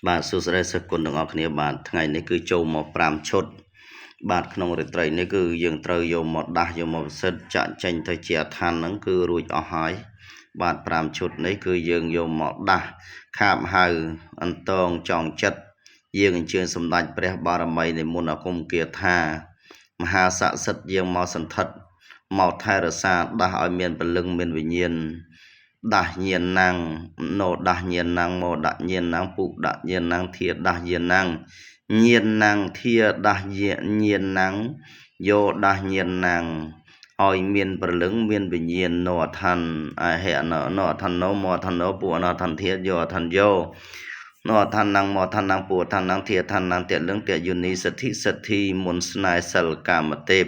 បាទសួស្តីសិស្សគុណទាំងអស់គ្នាបាទថ្ងៃនេះគឺចូលមក5ឈុតបាទក្នុងរាត្រីនេះគឺយើងត្រូវយកមកដាស់យកមកពិសិដ្ឋចាក់ចេញទៅជាឋានហ្នឹងគឺរួចអស់ហើយបាទ5ឈុតនេះគឺយើងយកមកដាស់ខាបហៅអន្តងចងចិត្តយើងអញ្ជើញសម្ដេចព្រះបារមីនិមន្តអាគមគាថាមហាស័ក្តិសិទ្ធិយើងមកសន្ធិដ្ឋមកថែរក្សាដាស់ឲ្យមានពលឹងមានវិញ្ញាណដាស់ញាណណាំងណោដាស់ញាណណាំងមកដាក់ញាណណាំងពុដាក់ញាណណាំងធាដាស់ញាណណាំងញាណណាំងធាដាស់ញាណណាំងយោដាស់ញាណណាំងឲ្យមានពលឹងមានវិញ្ញាណណោអឋានអហេណោអឋានណោមកអឋានណោពុអណោអឋានធាយោអឋានយោណោអឋានណាំងមកអឋានណាំងពុអឋានណាំងធាអឋានណាំងតេលឹងតេយុនីសទ្ធិមុនស្នេហ៍សិលកាមទេព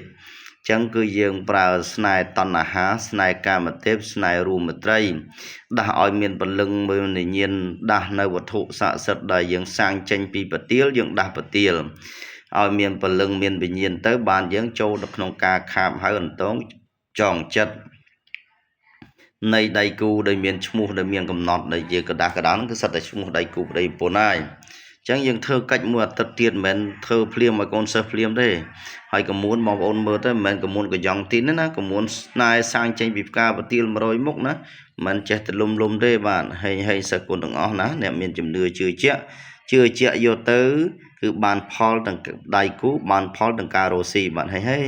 ចឹងគឺយើងប្រើស្នេហ៍តណ្ហាស្នេហ៍កាមទេពស្នេហ៍រូមត្រីដាស់ឲ្យមានពលឹងមានវិញ្ញាណដាស់នៅវត្ថុស័ក្តិសិទ្ធិដែលយើងសាងចេញពីប្រទាលយើងដាស់ប្រទាលឲ្យមានពលឹងមានវិញ្ញាណទៅបានយើងចូលទៅក្នុងការខាបហៅអន្តងចងចិត្តនៃដៃគូដែលមានឈ្មោះដែលមានកំណត់ដែលយើងកដាស់កដោហ្នឹងគឺសិតតែឈ្មោះដៃគូប្តីប្រពន្ធហើយចឹងយើងធ្វើកិច្ចមួយអាទិត្យទៀតមិនមែនធ្វើភ្លាមឲ្យកូនសិស្សភ្លាមទេហើយកមួនបងប្អូនមើលទៅមិនមែនកមួនកយ៉ងទីនទេណាកមួនស្នេហ៍សាងចេញពីផ្កាប្រទាល100មុខណាមិនចេះតែលុំទេបាទហើយសិស្សគុណទាំងអស់ណាអ្នកមានជំនឿជឿជាក់យកទៅគឺបានផលទាំងដៃគូបានផលទាំងការរស់ស៊ីបាទហើយ